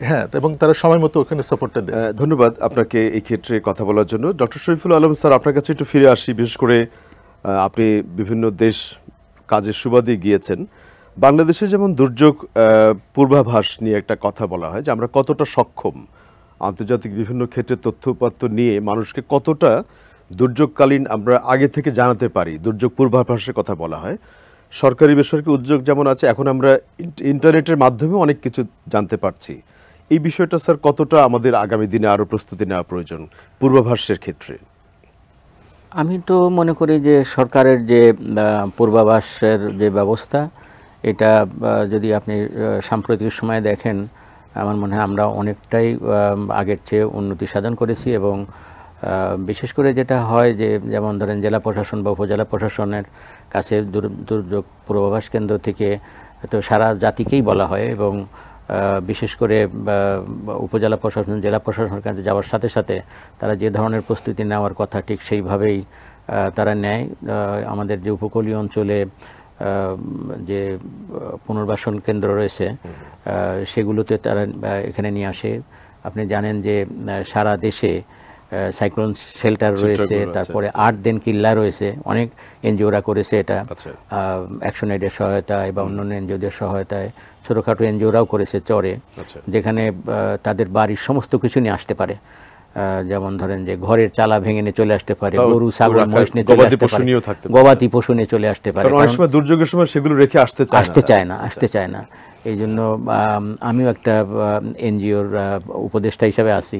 হ্যাঁ, এবং তারা সময় মতো ওখানে সাপোর্টটা দেয়। ধন্যবাদ আপনাকে এই ক্ষেত্রে কথা বলার জন্য। ডক্টর শরীফুল আলম স্যার, আপনার কাছে একটু ফিরে আসি। বিশেষ করে আপনি বিভিন্ন দেশ কাজের সুবাদে গিয়েছেন। বাংলাদেশে যেমন দুর্যোগ পূর্বাভাস নিয়ে একটা কথা বলা হয় যে আমরা কতটা সক্ষম আন্তর্জাতিক বিভিন্ন ক্ষেত্রে তথ্যপত্র নিয়ে মানুষকে কতটা দুর্যোগকালীন আমরা আগে থেকে জানাতে পারি, দুর্যোগ পূর্বাভাসের কথা বলা হয়। সরকারি বেসরকারি উদ্যোগ যেমন আছে, এখন আমরা ইন্টারনেটের মাধ্যমে অনেক কিছু জানতে পারছি। এই বিষয়টা স্যার কতটা আমাদের আগামী দিনে আরও প্রস্তুতি নেওয়া প্রয়োজন পূর্বাভাসের ক্ষেত্রে? আমি তো মনে করি যে সরকারের যে পূর্বাভাসের যে ব্যবস্থা, এটা যদি আপনি সাম্প্রতিক সময়ে দেখেন, আমার মনে হয় আমরা অনেকটাই আগের চেয়ে উন্নতি সাধন করেছি। এবং বিশেষ করে যেটা হয় যে যেমন ধরেন জেলা প্রশাসন বা উপজেলা প্রশাসনের কাছে দুর্যোগ পূর্বাভাস কেন্দ্র থেকে তো সারা জাতিকেই বলা হয়, এবং বিশেষ করে উপজেলা প্রশাসন জেলা প্রশাসনের কাছে যাওয়ার সাথে সাথে তারা যে ধরনের প্রস্তুতি নেওয়ার কথা ঠিক সেইভাবেই তারা নেয়। আমাদের যে উপকূলীয় অঞ্চলে যে পুনর্বাসন কেন্দ্র রয়েছে সেগুলোতে তারা এখানে নিয়ে আসে। আপনি জানেন যে সারা দেশে সাইক্লোন শেল্টার রয়েছে, তারপরে 8 দিন কিল্লা রয়েছে, অনেক এনজিওরা করেছে এটা অ্যাকশন এইডের সহায়তায় বা অন্যান্য এনজিওদের সহায়তায়। ছোটোখাটো এনজিওরাও করেছে চরে, যেখানে তাদের বাড়ির সমস্ত কিছু নিয়ে আসতে পারে। যেমন ধরেন যে ঘরের চালা ভেঙে নিয়ে চলে আসতে পারে, গরু ছাগল মহিষ নিয়ে চলে আসতে পারে, গবাদি পশু নিয়ে চলে আসতে পারে। দুর্যোগের সময় সেগুলো রেখে আসতে চায় না। এই জন্য আমিও একটা এনজিওর উপদেষ্টা হিসাবে আছি।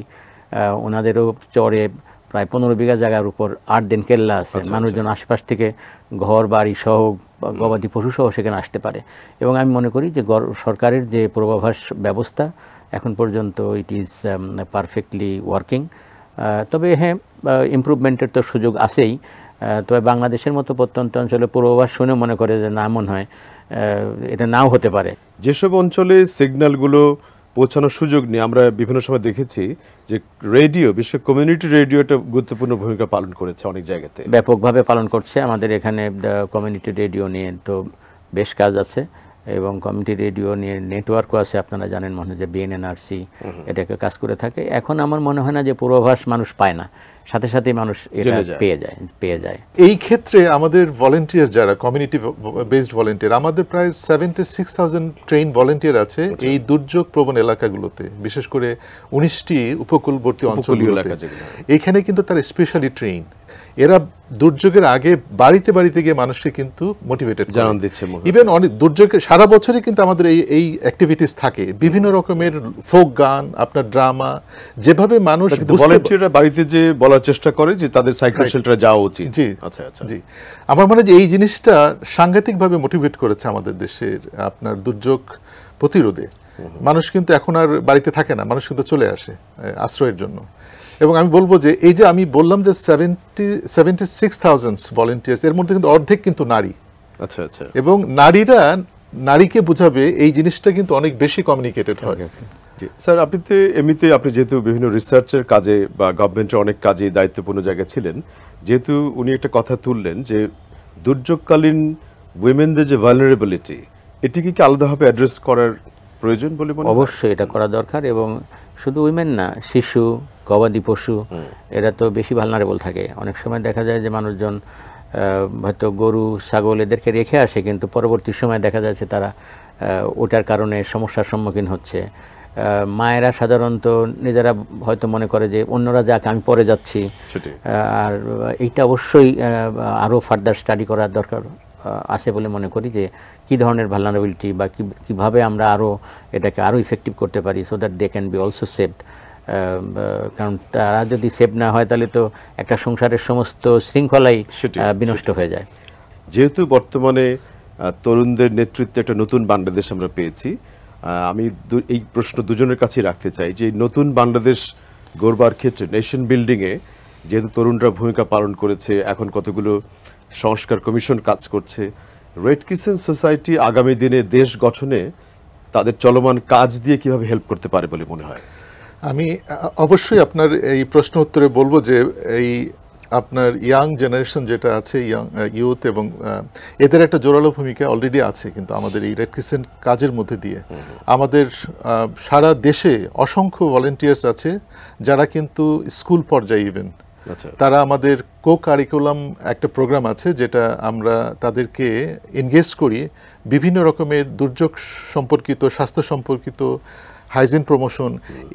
ওনাদেরও চরে প্রায় 15 বিঘা জায়গার উপর 8 দিন কেল্লা আছে। মানুষজন আশপাশ থেকে ঘর বাড়ি সহ গবাদি পশু সহ সেখানে আসতে পারে। এবং আমি মনে করি যে সরকারের যে পূর্বাভাস ব্যবস্থা এখন পর্যন্ত ইট ইজ পারফেক্টলি ওয়ার্কিং। তবে হ্যাঁ, ইমপ্রুভমেন্টের তো সুযোগ আছেই। তবে বাংলাদেশের মতো প্রত্যন্ত অঞ্চলে পূর্বাভাস শুনে মনে করে যে না, মনে হয় এটা নাও হতে পারে। যেসব অঞ্চলে সিগন্যালগুলো পৌঁছানোর সুযোগ নেই, আমরা বিভিন্ন সময় দেখেছি যে রেডিও, বিশেষ কমিউনিটি রেডিও একটা গুরুত্বপূর্ণ ভূমিকা পালন করেছে, অনেক জায়গাতে ব্যাপকভাবে পালন করছে। আমাদের এখানে কমিউনিটি রেডিও নিয়ে তো বেশ কাজ আছে, এবং কমিউনিটি রেডিও নিয়ে নেটওয়ার্কও আছে। আপনারা জানেন মনে হয় যে বিএনএনআরসি এটাকে কাজ করে থাকে। এখন আমার মনে হয় না যে পূর্বাভাস মানুষ পায় না, সাথে সাথে মানুষ এটা পেয়ে যায়। এই ক্ষেত্রে আমাদের ভলেন্টিয়ার যারা কমিউনিটি বেসড ভলেন্টিয়ার, আমাদের প্রায় 76,000 ট্রেন ভলেন্টিয়ার আছে এই দুর্যোগ প্রবণ এলাকাগুলোতে, বিশেষ করে 19টি উপকূলবর্তী অঞ্চলগুলোতে। এখানে কিন্তু তারা স্পেশালি ট্রেন। এরা দুর্যোগের আগে বাড়িতে বাড়িতে গিয়ে মানুষকে কিন্তু মোটিভেটেড জানান দিচ্ছে। ইভেন অনেক দুর্যোগে সারা বছরই কিন্তু আমাদের এই অ্যাক্টিভিটিস থাকে, বিভিন্ন রকমের ফোক গান, আপনার ড্রামা, যেভাবে মানুষ ভলান্টিয়াররা বাড়িতে যে বলার চেষ্টা করে যে তাদের সাইক্লোন শেল্টারে যাওয়া উচিত। জি আচ্ছা জি, আমার মনে হয় যে এই জিনিসটা সাংঘাতিকভাবে মোটিভেট করেছে আমাদের দেশের আপনার দুর্যোগ প্রতিরোধে। মানুষ কিন্তু এখন আর বাড়িতে থাকে না, মানুষ কিন্তু চলে আসে আশ্রয়ের জন্য। এবং আমি বলবো যে এই যে আমি বললাম যে 76,000 ভলেন্টিয়ার্স, এর মধ্যে কিন্তু অর্ধেক কিন্তু নারী। আচ্ছা আচ্ছা। এবং নারীকে বোঝাবে এই জিনিসটা কিন্তু অনেক বেশি কমিউনিকেটেড হয়। স্যার, আপনি যেহেতু বিভিন্ন রিসার্চের কাজে বা গভর্নমেন্টের অনেক কাজে দায়িত্বপূর্ণ জায়গায় ছিলেন, যেহেতু উনি একটা কথা তুললেন যে দুর্যোগকালীন উইমেনদের যে ভালনারেবিলিটি, এটিকে কি আলাদাভাবে অ্যাড্রেস করার প্রয়োজন বলে মনে হয়? অবশ্যই এটা করা দরকার। এবং শুধু উইমেন না, শিশু, গবাদি পশু, এরা তো বেশি ভালনারেবল থাকে। অনেক সময় দেখা যায় যে মানুষজন হয়তো গরু ছাগল এদেরকে রেখে আসে, কিন্তু পরবর্তী সময় দেখা যাচ্ছে তারা ওটার কারণে সমস্যার সম্মুখীন হচ্ছে। মায়েরা সাধারণত নিজেরা হয়তো মনে করে যে অন্যরা যাক, আমি পরে যাচ্ছি। আর এইটা অবশ্যই আরও ফার্দার স্টাডি করার দরকার আছে বলে মনে করি, যে কী ধরনের ভালনারেবিলিটি বা কীভাবে আমরা আরও এটাকে আরও ইফেক্টিভ করতে পারি, so that they can be also saved. কারণ তারা যদি সেভ না হয় তাহলে তো একটা সংসারের সমস্ত শৃঙ্খলাই বিনষ্ট হয়ে যায়। যেহেতু বর্তমানে তরুণদের নেতৃত্বে একটা নতুন বাংলাদেশ আমরা পেয়েছি, আমি এই প্রশ্ন দুজনের কাছেই রাখতে চাই যে নতুন বাংলাদেশ গড়বার ক্ষেত্রে নেশন বিল্ডিংয়ে যেহেতু তরুণরা ভূমিকা পালন করেছে, এখন কতগুলো সংস্কার কমিশন কাজ করছে, রেড ক্রিসেন্ট সোসাইটি আগামী দিনে দেশ গঠনে তাদের চলমান কাজ দিয়ে কিভাবে হেল্প করতে পারে বলে মনে হয়? আমি অবশ্যই আপনার এই প্রশ্ন উত্তরে বলবো যে এই আপনার ইয়াং জেনারেশন যেটা আছে, ইউথ, এবং এদের একটা জোরালো ভূমিকা অলরেডি আছে কিন্তু আমাদের এই রেড ক্রিসেন্ট কাজের মধ্যে দিয়ে। আমাদের সারা দেশে অসংখ্য ভলেন্টিয়ার্স আছে যারা কিন্তু স্কুল পর্যায়ে ইভেন তারা আমাদের কারিকুলাম একটা প্রোগ্রাম আছে যেটা আমরা তাদেরকে এনগেজ করি বিভিন্ন রকমের দুর্যোগ সম্পর্কিত, স্বাস্থ্য সম্পর্কিত, হাইজিন প্রমোশন,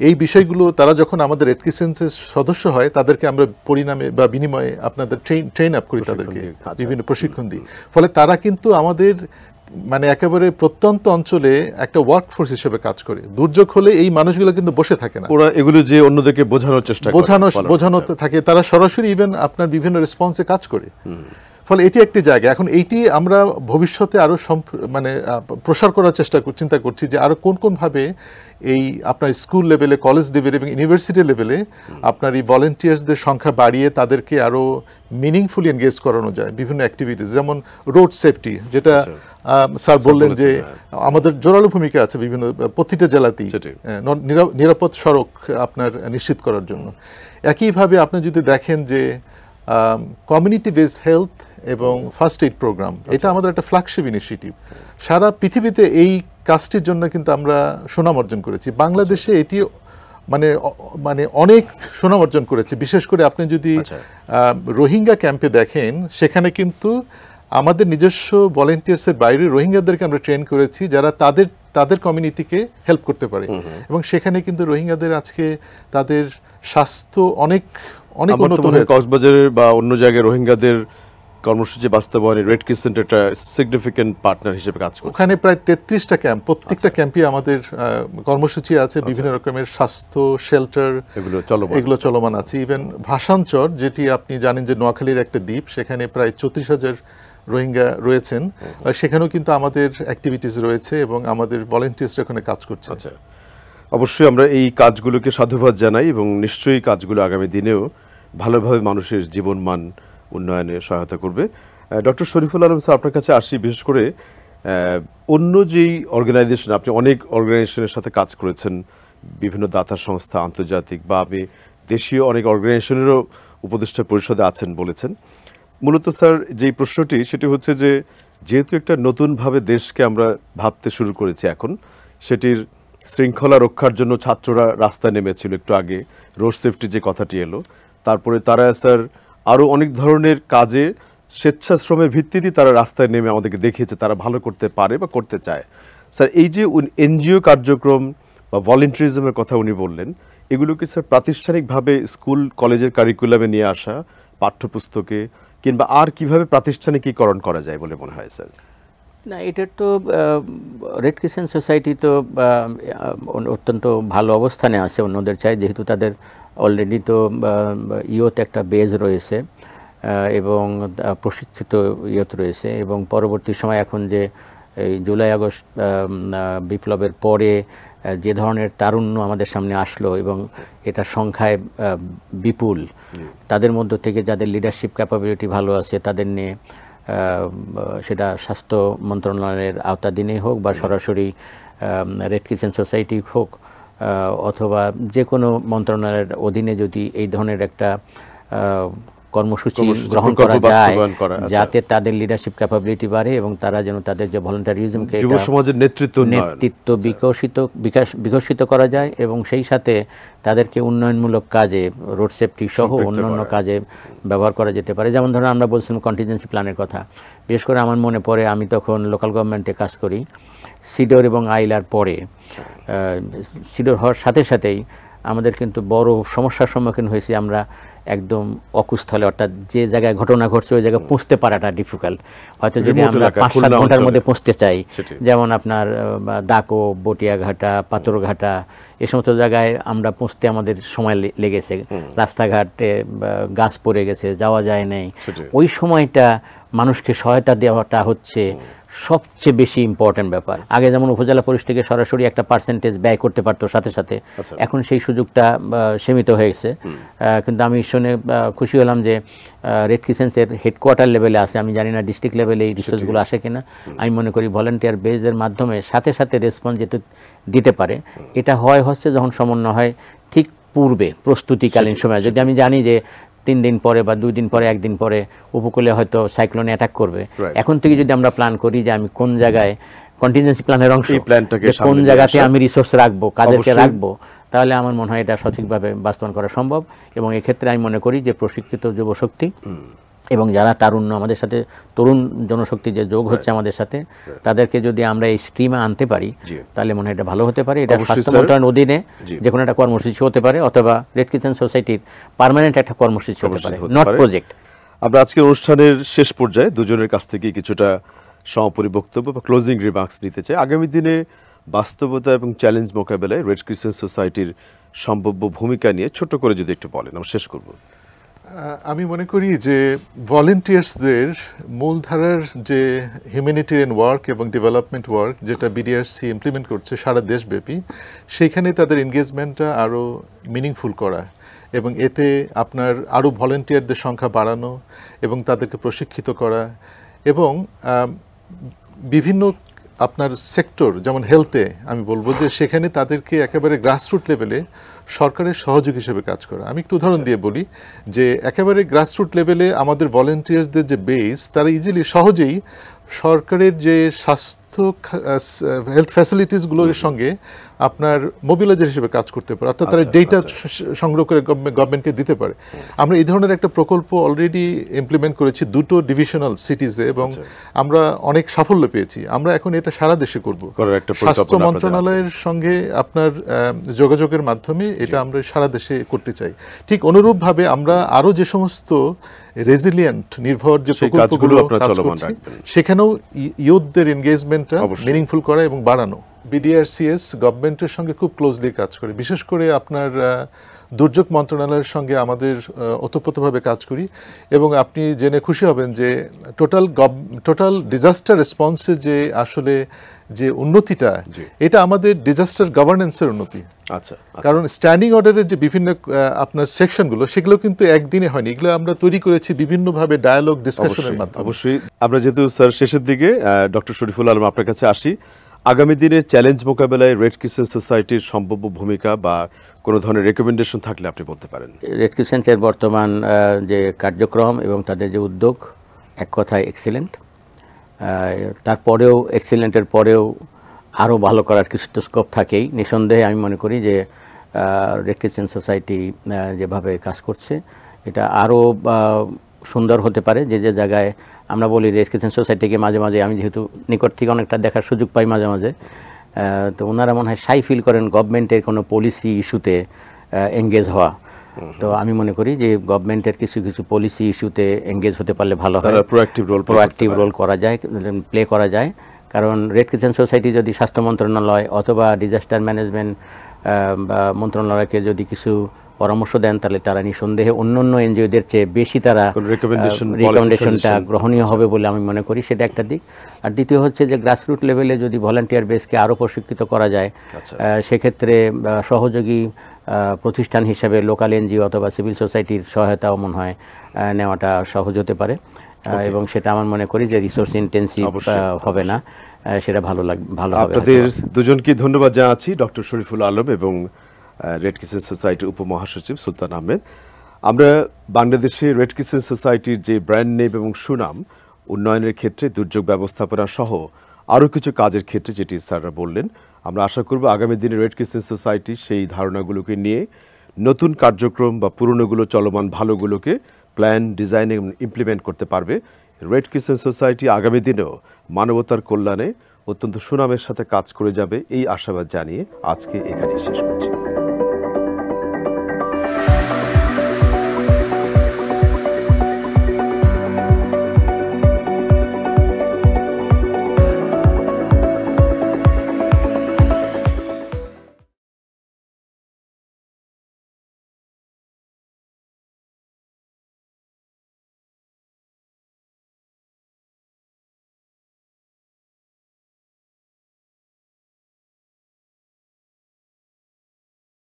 এই বিষয়গুলো তারা যখন আমাদের রেড ক্রিসেন্টের সদস্য হয় তাদেরকে আমরা পরিণামে বা বিনিময়ে আপনাদের ট্রেন আপ করি, তাদেরকে বিভিন্ন প্রশিক্ষণ দিই। ফলে তারা কিন্তু আমাদের মানে একেবারে প্রত্যন্ত অঞ্চলে একটা ওয়ার্ক ফোর্স হিসেবে কাজ করে। দুর্যোগ হলে এই মানুষগুলো কিন্তু বসে থাকে না, ওরা এগুলো যে অন্যদেরকে বোঝানোর চেষ্টা বোঝানো থাকে, তারা সরাসরি ইভেন আপনার বিভিন্ন রেসপন্সে কাজ করে। ফলে এটি একটি জায়গা। এখন এইটি আমরা ভবিষ্যতে আরো মানে প্রসার করার চিন্তা করছি যে আরো কোন ভাবে এই আপনার স্কুল লেভেলে, কলেজ লেভেলে এবং ইউনিভার্সিটি লেভেলে আপনার এই ভলেন্টিয়ার্সদের সংখ্যা বাড়িয়ে তাদেরকে আরো মিনিংফুলি এনগেজ করানো যায় বিভিন্ন অ্যাক্টিভিটিস, যেমন রোড সেফটি, যেটা স্যার বললেন যে আমাদের জোরালো ভূমিকা আছে বিভিন্ন প্রতিটা জেলাতেই নিরাপদ সড়ক আপনার নিশ্চিত করার জন্য। একইভাবে আপনি যদি দেখেন যে কমিউনিটি বেসড হেলথ এবং ফার্স্ট এইড প্রোগ্রাম, এটা আমাদের একটা ফ্ল্যাগশিপ ইনিশিয়েটিভ। সারা পৃথিবীতে এই কাজটির জন্য কিন্তু আমরা সুনাম অর্জন করেছি। বাংলাদেশে এটি মানে অনেক সুনাম অর্জন করেছে। বিশেষ করে আপনি যদি রোহিঙ্গা ক্যাম্পে দেখেন, সেখানে কিন্তু আমাদের নিজস্ব ভলেন্টিয়ার্সের বাইরে রোহিঙ্গাদেরকে আমরা ট্রেন করেছি যারা তাদের কমিউনিটিকে হেল্প করতে পারে, এবং সেখানে কিন্তু রোহিঙ্গাদের আজকে তাদের স্বাস্থ্য অনেক উন্নত হয়েছে। কক্সবাজারের বা অন্য জায়গায় রোহিঙ্গাদের কর্মসূচি বাস্তবায়নে রেড ক্রিসেন্ট একটা সিগনিফিক্যান্ট পার্টনার হিসেবে কাজ করছে। ওখানে প্রায় 33টা ক্যাম্প, প্রত্যেকটা ক্যাম্পে আমাদের কর্মসূচি আছে, বিভিন্ন রকমের স্বাস্থ্য শেল্টার এগুলো চলমান আছে। ইভেন ভাষাঞ্চর, যেটি আপনি জানেন যে নোয়াখালীর একটা দ্বীপ, সেখানে প্রায় 34,000 রোহিঙ্গা রয়েছেন, সেখানেও কিন্তু আমাদের অ্যাক্টিভিটিস রয়েছে এবং আমাদের ভলেন্টিয়ার্স ওখানে কাজ করছে। অবশ্যই আমরা এই কাজগুলোকে সাধুবাদ জানাই এবং নিশ্চয়ই কাজগুলো আগামী দিনেও ভালোভাবে মানুষের জীবনমান উন্নয়নে সহায়তা করবে। ডক্টর শরীফুল আলম স্যার, আপনার কাছে আসি। বিশেষ করে অন্য যেই অর্গানাইজেশন, আপনি অনেক অর্গানাইজেশনের সাথে কাজ করেছেন, বিভিন্ন দাতা সংস্থা, আন্তর্জাতিক বা আপনি দেশীয় অনেক অর্গানাইজেশনেরও উপদেষ্টা পরিষদে আছেন বলেছেন। মূলত স্যার যেই প্রশ্নটি, সেটি হচ্ছে যে যেহেতু একটা নতুনভাবে দেশকে আমরা ভাবতে শুরু করেছি এখন, সেটির শৃঙ্খলা রক্ষার জন্য ছাত্ররা রাস্তায় নেমেছিল একটু আগে, রোড সেফটি যে কথাটি এলো, তারপরে তারা স্যার আরও অনেক ধরনের কাজে স্বেচ্ছাশ্রমের ভিত্তিতে তারা রাস্তায় নেমে আমাদেরকে দেখিয়েছে তারা ভালো করতে পারে বা করতে চায়। স্যার এই যে এনজিও কার্যক্রম বা ভলেন্টারিজমের কথা উনি বললেন, এগুলোকে স্যার প্রাতিষ্ঠানিকভাবে স্কুল কলেজের কারিকুলামে নিয়ে আসা, পাঠ্যপুস্তকে কিংবা আর কিভাবে প্রাতিষ্ঠানিকীকরণ করা যায় বলে মনে হয় স্যার? না, এটার তো রেড ক্রিসেন্ট সোসাইটি তো অত্যন্ত ভালো অবস্থানে আছে অন্যদের চাই, যেহেতু তাদের অলরেডি তো ইয়ত একটা বেজ রয়েছে এবং প্রশিক্ষিত ইয়ত রয়েছে, এবং পরবর্তী সময় এখন যে এই জুলাই আগস্ট বিপ্লবের পরে যে ধরনের তারুণ্য আমাদের সামনে আসলো এবং এটা সংখ্যায় বিপুল, তাদের মধ্য থেকে যাদের লিডারশিপ ক্যাপাবিলিটি ভালো আছে তাদের নিয়ে সেটা স্বাস্থ্য মন্ত্রণালয়ের আওতাধীনেই হোক বা সরাসরি রেড ক্রিসেন্ট সোসাইটি হোক অথবা যে কোনো মন্ত্রণালয়ের অধীনে যদি এই ধরনের একটা কর্মসূচি গ্রহণ করা যায় যাতে তাদের লিডারশিপ ক্যাপাবিলিটি বাড়ে এবং তারা যেন তাদের যে ভলান্টারিজমকে যুব সমাজের নেতৃত্ব বিকশিত করা যায় এবং সেই সাথে তাদেরকে উন্নয়নমূলক কাজে, রোড সেফটি সহ অন্যান্য কাজে ব্যবহার করা যেতে পারে। যেমন ধরুন আমরা বলছিলাম কন্টিনজেন্সি প্ল্যানের কথা, বিশেষ করে আমার মনে পড়ে আমি তখন লোকাল গভর্নমেন্টে কাজ করি, সিডর এবং আইলার পরে সিডর হওয়ার সাথে সাথেই আমাদের কিন্তু বড় সমস্যার সম্মুখীন হয়েছি আমরা একদম অকুস্থলে, অর্থাৎ যে জায়গায় ঘটনা ঘটছে ওই জায়গায় পৌঁছতে পারাটা ডিফিকাল্ট। হয়তো যদি আমরা 5-7 ঘন্টার মধ্যে পৌঁছতে চাই, যেমন আপনার দাকো, বটিয়াঘাটা, পাথরঘাটা, এই সমস্ত জায়গায় আমরা পৌঁছতে আমাদের সময় লেগেছে, রাস্তাঘাটে গাছ পড়ে গেছে, যাওয়া যায় নাই। ওই সময়টা মানুষকে সহায়তা দেওয়াটা হচ্ছে সবচেয়ে বেশি ইম্পর্টেন্ট ব্যাপার। আগে যেমন উপজেলা পরিষদ থেকে সরাসরি একটা পার্সেন্টেজ ব্যয় করতে পারতো সাথে সাথে, এখন সেই সুযোগটা সীমিত হয়েছে। কিন্তু আমি শুনে খুশি হলাম যে রেড ক্রিসেন্টসের হেডকোয়ার্টার লেভেলে আছে, আমি জানি না ডিস্ট্রিক্ট লেভেলে এই রিসোর্সগুলো আসে কিনা। আমি মনে করি ভলান্টিয়ার বেজের মাধ্যমে সাথে সাথে রেসপন্স যেহেতু দিতে পারে, এটা হচ্ছে যখন সমন্বয় হয় ঠিক পূর্বে প্রস্তুতিকালীন সময়। যদি আমি জানি যে 3 দিন পরে বা 2 দিন পরে 1 দিন পরে উপকূলে হয়তো সাইক্লোন অ্যাটাক করবে, এখন থেকে যদি আমরা প্ল্যান করি যে আমি কোন জায়গায় কন্টিনজেন্সি প্ল্যানের অংশ কোন জায়গাতে আমি রিসোর্স রাখবো, কাদেরকে রাখবো, তাহলে আমার মনে হয় এটা সঠিকভাবে বাস্তবায়ন করা সম্ভব। এবং এক্ষেত্রে আমি মনে করি যে প্রশিক্ষিত যুবশক্তি এবং যারা তারুণ্য আমাদের সাথে, তরুণ জনশক্তি যে যোগ হচ্ছে আমাদের সাথে, তাদেরকে যদি আমরা এই স্ট্রিমে আনতে পারি তাহলে মনে হয় এটা ভালো হতে পারে। এটা স্বাস্থ্য মন্ত্রণালয়ের অধীনে যে কোনো একটা কর্মসূচি হতে পারে, অথবা রেড ক্রিসেন্ট সোসাইটির পার্মানেন্ট একটা কর্মসূচি হতে পারে, নট প্রজেক্ট। আমরা আজকে অনুষ্ঠানের শেষ পর্যায়ে দুজনের কাছ থেকে কিছুটা সমাপনী বক্তব্য বা ক্লোজিং রিমার্কস নিতে চাই। আগামী দিনে বাস্তবতা এবং চ্যালেঞ্জ মোকাবেলায় রেড ক্রিসেন্ট সোসাইটির সম্ভাব্য ভূমিকা নিয়ে ছোট করে যদি একটু বলেন, আমরা শেষ করব। আমি মনে করি যে ভলেন্টিয়ার্সদের মূলধারার যে হিউম্যানিটেরিয়ান ওয়ার্ক এবং ডেভেলপমেন্ট ওয়ার্ক যেটা বিডিআরসি ইমপ্লিমেন্ট করছে সারা দেশব্যাপী, সেইখানে তাদের এনগেজমেন্টটা আরও মিনিংফুল করা এবং এতে আপনার আরও ভলেন্টিয়ারদের সংখ্যা বাড়ানো এবং তাদেরকে প্রশিক্ষিত করা এবং বিভিন্ন আপনার সেক্টর যেমন হেলথে আমি বলবো যে সেখানে তাদেরকে একেবারে গ্রাসরুট লেভেলে সরকারের সহযোগী হিসেবে কাজ করা। আমি একটু উদাহরণ দিয়ে বলি যে একেবারে গ্রাসরুট লেভেলে আমাদের ভলেন্টিয়ার্সদের যে বেস, তারা ইজিলি সহজেই সরকারের যে স্বাস্থ্য হেলথ ফ্যাসিলিটিসগুলোর সঙ্গে আপনার মোবিলাইজার হিসেবে কাজ করতে পারে, অর্থাৎ তারা ডেটা সংগ্রহ করে গভর্নমেন্টকে দিতে পারে। আমরা এই ধরনের একটা প্রকল্প অলরেডি ইমপ্লিমেন্ট করেছি 2টো ডিভিশনাল সিটিজে এবং আমরা অনেক সাফল্য পেয়েছি। আমরা এখন এটা সারা দেশে করব, স্বাস্থ্য মন্ত্রণালয়ের সঙ্গে আপনার যোগাযোগের মাধ্যমে এটা আমরা সারা দেশে করতে চাই। ঠিক অনুরূপভাবে আমরা আরও যে সমস্ত রেজিলিয়েন্ট নির্ভর যে প্রকল্পগুলো কাজ করছি সেখানেও ইউথদের এনগেজমেন্টটা মিনিংফুল করা এবং বাড়ানো। বিডিআরসিএস গভর্নমেন্টের সঙ্গে খুব ক্লোজলি কাজ করে, বিশেষ করে আপনার দুর্যোগ মন্ত্রণালয়ের সঙ্গে আমাদের ওতপ্রোতভাবে কাজ করি এবং আপনি জেনে খুশি হবেন যে টোটাল ডিজাস্টার রেসপন্সে যে আসলে যে উন্নতিটা, এটা আমাদের ডিজাস্টার গভর্নেন্সের উন্নতি। আচ্ছা, কারণ স্ট্যান্ডিং অর্ডারের যে বিভিন্ন আপনার সেকশনগুলো সেগুলো কিন্তু একদিনে হয়নি, এগুলো আমরা তৈরি করেছি বিভিন্নভাবে ডায়ালগ ডিসকাশনের মাধ্যমে। অবশ্যই আমরা যেহেতু স্যার শেষের দিকে ডক্টর শরীফুল আলম আপনার কাছে আসি, আগামী দিনে চ্যালেঞ্জ মোকাবেলায় রেড ক্রিসেন্ট সোসাইটির সম্ভাব্য ভূমিকা বা কোনো ধরনের রেকমেন্ডেশন থাকলে আপনি বলতে পারেন। রেড ক্রিসেন্টের বর্তমান যে কার্যক্রম এবং তাদের যে উদ্যোগ এক কথায় এক্সিলেন্ট। তারপরেও এক্সিলেন্টের পরেও আরও ভালো করার কিছু তো স্কোপ থাকেই নিঃসন্দেহে। আমি মনে করি যে রেড ক্রিসেন্ট সোসাইটি যেভাবে কাজ করছে এটা আরও সুন্দর হতে পারে। যে যে জায়গায় আমরা বলি রেড ক্রিসেন্ট সোসাইটিকে মাঝে মাঝে আমি যেহেতু নিকট থেকে অনেকটা দেখার সুযোগ পাই মাঝে মাঝে, তো ওনারা মনে হয় শাই ফিল করেন গভর্নমেন্টের কোনো পলিসি ইস্যুতে এঙ্গেজ হওয়া। তো আমি মনে করি যে গভর্নমেন্টের কিছু কিছু পলিসি ইস্যুতে এঙ্গেজ হতে পারলে ভালো হয়, প্রোঅ্যাক্টিভ রোল করা যায়, প্লে করা যায়। কারণ রেড ক্রিসেন্ট সোসাইটি যদি স্বাস্থ্য মন্ত্রণালয় অথবা ডিজাস্টার ম্যানেজমেন্ট বা মন্ত্রণালয়কে যদি কিছু পরামর্শ দেন তাহলে তারা নিঃসন্দেহে অন্যান্য এনজিওদের চেয়ে বেশি তারা রিকমেন্ডেশনটা গ্রহণীয় হবে বলে আমি মনে করি, সেটা একটা দিক। আর দ্বিতীয় হচ্ছে যে গ্রাসরুট লেভেলে যদি ভলান্টিয়ার বেসকে আরও প্রশিক্ষিত করা যায়, সেক্ষেত্রে সহযোগী প্রতিষ্ঠান হিসেবে লোকাল এনজিও অথবা সিভিল সোসাইটির সহায়তাও মনে হয় নেওয়াটা সহজ হতে পারে এবং সেটা আমার মনে করি যে রিসোর্স ইন্টেন্সিভ হবে না, সেটা ভালো হবে। আপনাদের দুজনকে ধন্যবাদ জানাচ্ছি, ডক্টর শরীফুল আলম এবং রেড ক্রিসেন্ট সোসাইটির উপমহাসচিব সুলতান আহমেদ। আমরা বাংলাদেশে রেড ক্রিসেন্ট সোসাইটির যে ব্র্যান্ড নেম এবং সুনাম উন্নয়নের ক্ষেত্রে, দুর্যোগ ব্যবস্থাপনা সহ আরও কিছু কাজের ক্ষেত্রে যেটি স্যাররা বললেন, আমরা আশা করব আগামী দিনে রেড ক্রিসেন্ট সোসাইটি সেই ধারণাগুলোকে নিয়ে নতুন কার্যক্রম বা পুরনোগুলো চলমান ভালোগুলোকে প্ল্যান, ডিজাইন এবং ইমপ্লিমেন্ট করতে পারবে। রেড ক্রিসেন্ট সোসাইটি আগামী দিনেও মানবতার কল্যাণে অত্যন্ত সুনামের সাথে কাজ করে যাবে এই আশাবাদ জানিয়ে আজকে এখানে শেষ করছি।